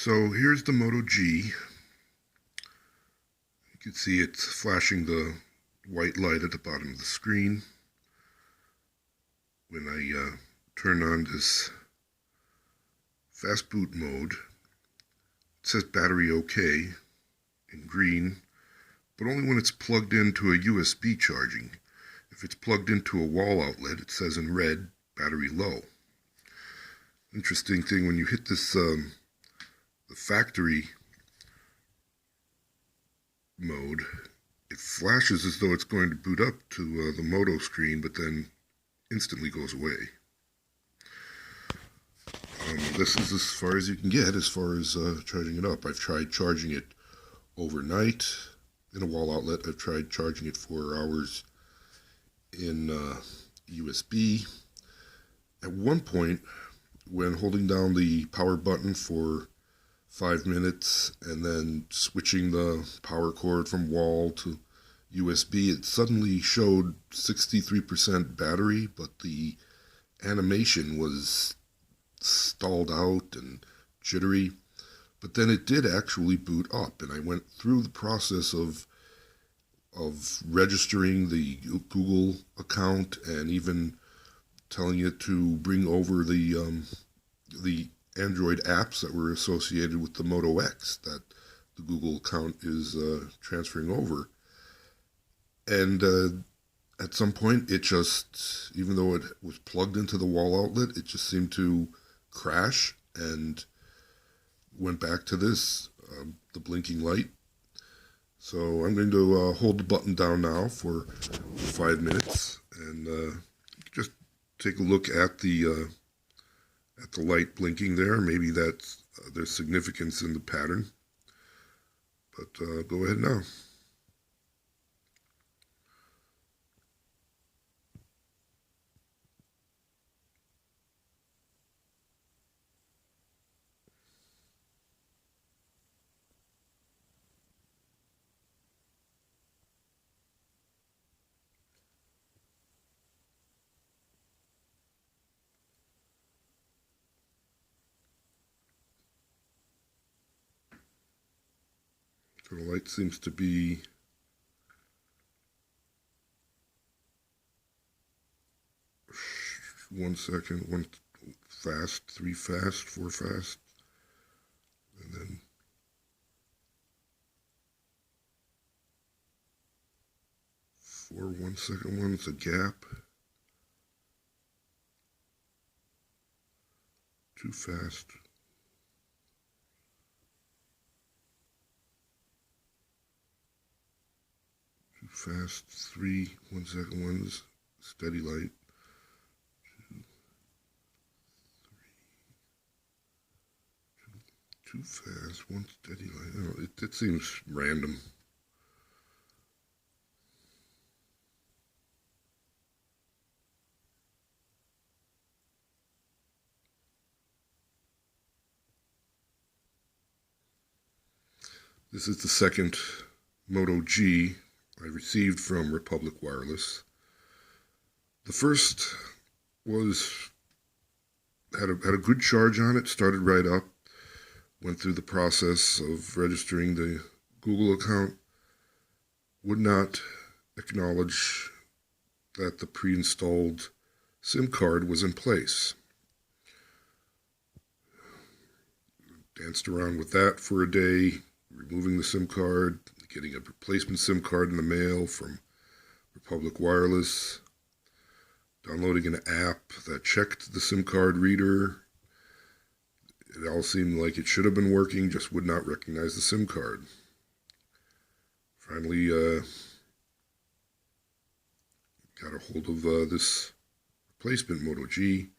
So here's the MotoG. You can see it's flashing the white light at the bottom of the screen. When I turn on this fast boot mode, it says battery OK in green, but only when it's plugged into a USB charging. If it's plugged into a wall outlet, it says in red, battery low. Interesting thing, when you hit this, the factory mode, it flashes as though it's going to boot up to the Moto screen, but then instantly goes away. This is as far as you can get as far as charging it up. I've tried charging it overnight in a wall outlet. I've tried charging it 4 hours in USB. At one point, when holding down the power button for 5 minutes and then switching the power cord from wall to USB, it suddenly showed 63% battery, but the animation was stalled out and jittery. But then it did actually boot up, and I went through the process of registering the Google account and even telling it to bring over the Android apps that were associated with the MotoX that the Google account is transferring over. And at some point, it just, even though it was plugged into the wall outlet, it just seemed to crash and went back to this, the blinking light. So I'm going to hold the button down now for 5 minutes and just take a look at the light blinking there. Maybe that's there's significance in the pattern. But go ahead now. So the light seems to be one fast, 3 fast, 4 fast, and then 4 1-second ones, a gap, 2 fast, 2 fast, 3 1-second ones, steady light, 2 fast, 1 steady light. I don't know, it seems random. This is the second MotoG I received from Republic Wireless. The first had a good charge on it, started right up, went through the process of registering the Google account, would not acknowledge that the pre-installed SIM card was in place. Danced around with that for a day, removing the SIM card, getting a replacement SIM card in the mail from Republic Wireless, downloading an app that checked the SIM card reader. It all seemed like it should have been working, just would not recognize the SIM card. Finally, got a hold of this replacement MotoG,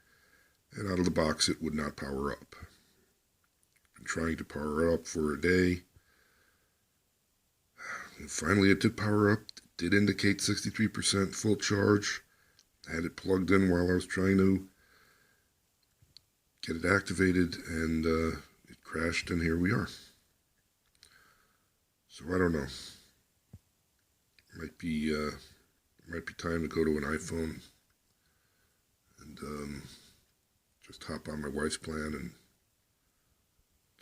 and out of the box it would not power up. Been trying to power it up for a day. And finally it did power up. It did indicate 63% full charge. I had it plugged in while I was trying to get it activated, and it crashed, and here we are. So I don't know. Might be time to go to an iPhone and just hop on my wife's plan and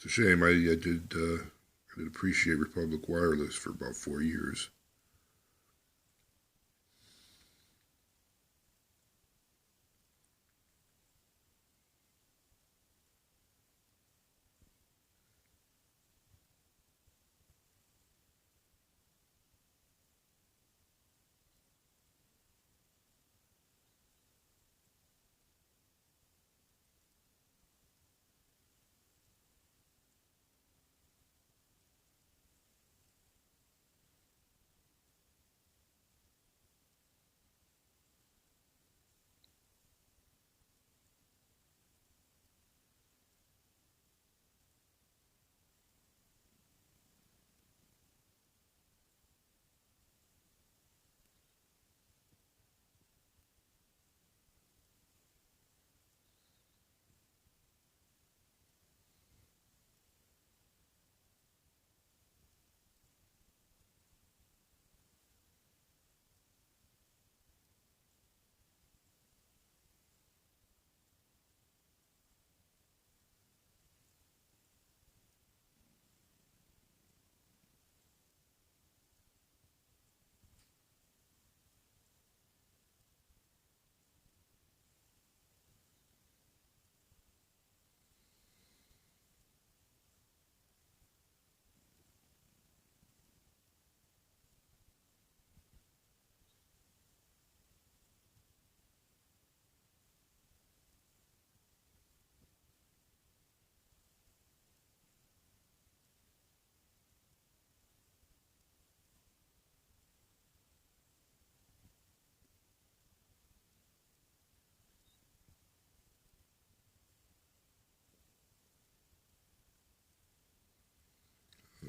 It's a shame. I did appreciate Republic Wireless for about 4 years.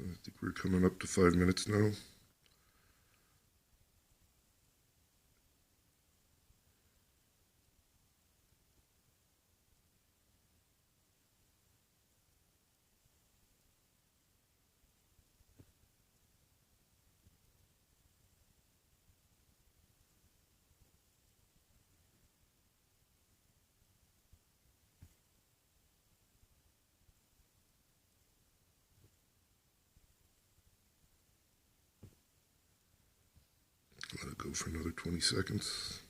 I think we're coming up to 5 minutes now. Let it go for another 20 seconds.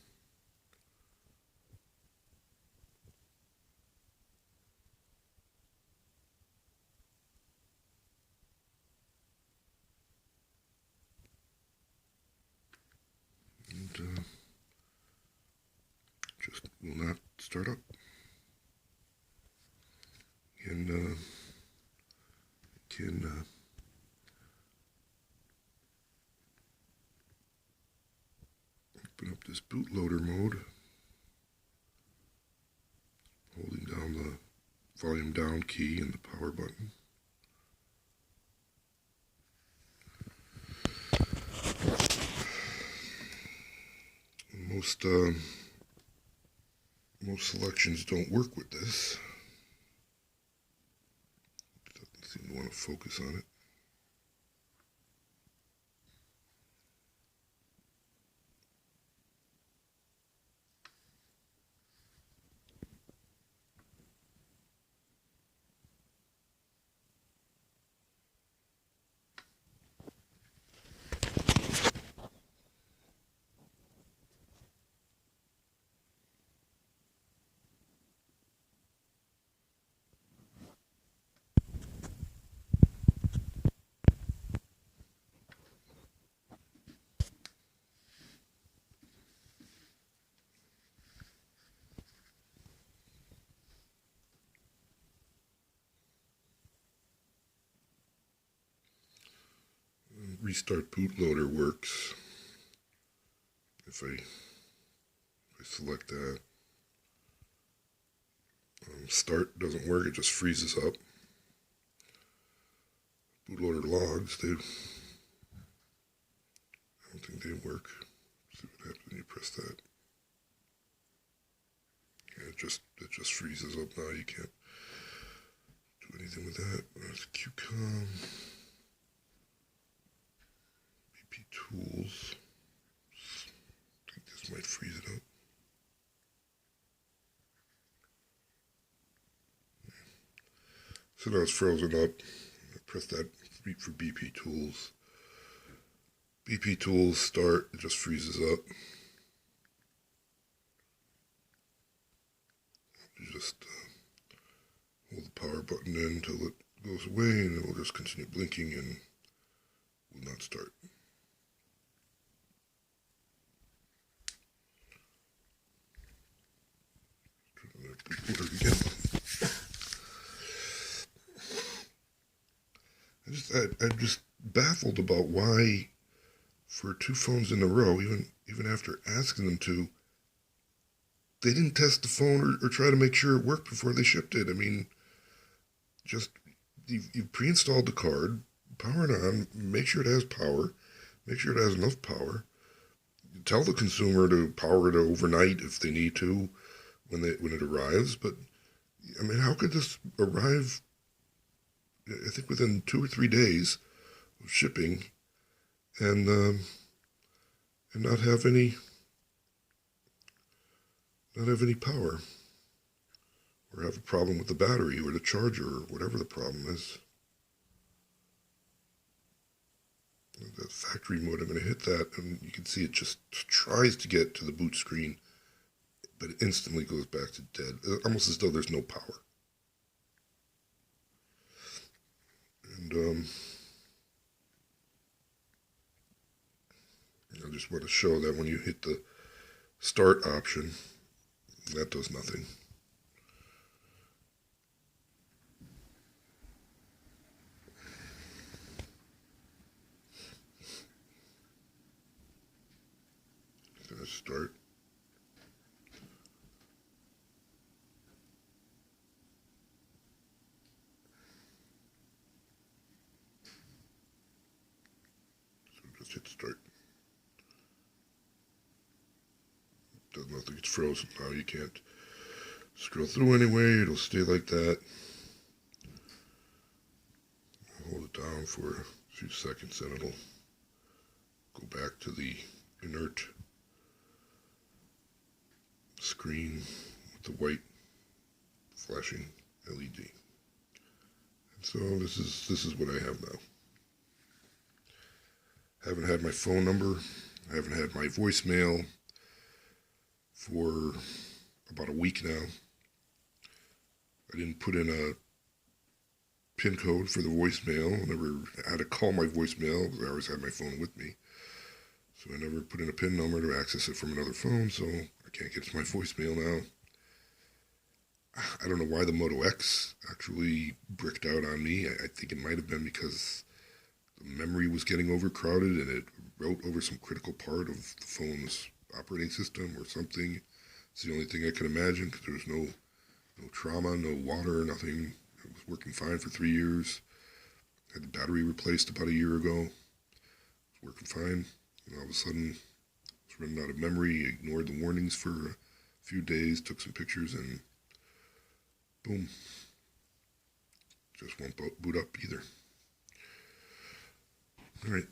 And just will not start up. And can open up this bootloader mode, holding down the volume down key and the power button. Most selections don't work with this. It doesn't seem to want to focus on it. Restart bootloader works. If I select that, start doesn't work, it just freezes up. Bootloader logs, I don't think they work. See what happens when you press that. Yeah, it just freezes up now. You can't do anything with that. There's QCOM. BP tools. I think this might freeze it up. So now it's frozen up. I press that for BP tools. BP tools start, it just freezes up. You just hold the power button in until it goes away, and it will just continue blinking and will not start. Again. I'm just baffled about why, for 2 phones in a row, even after asking them to, they didn't test the phone or try to make sure it worked before they shipped it. I mean, just you've pre-installed the card, power it on, make sure it has power, make sure it has enough power. Tell the consumer to power it overnight if they need to when it arrives. But I mean, how could this arrive? I think within 2 or 3 days of shipping, and not have any power, or have a problem with the battery or the charger or whatever the problem is. The factory mode, I'm going to hit that, and you can see it just tries to get to the boot screen, but it instantly goes back to dead, almost as though there's no power. And I just want to show that when you hit the start option, that does nothing. It's going to start. So just hit start. Does nothing, it's frozen now. You can't scroll through anyway, it'll stay like that. Hold it down for a few seconds and it'll go back to the inert screen with the white flashing LED. And so this is what I have now. Haven't had my phone number, I haven't had my voicemail for about a week now. I didn't put in a PIN code for the voicemail. I never had to call my voicemail because I always had my phone with me. So I never put in a PIN number to access it from another phone, so I can't get to my voicemail now. I don't know why the MotoX actually bricked out on me. I think it might have been because the memory was getting overcrowded and it wrote over some critical part of the phone's operating system or something. It's the only thing I can imagine, because there was no trauma, no water, nothing. It was working fine for 3 years. Had the battery replaced about a year ago. It was working fine. And all of a sudden, it was running out of memory. Ignored the warnings for a few days, took some pictures, and boom. Just won't boot up either. All right.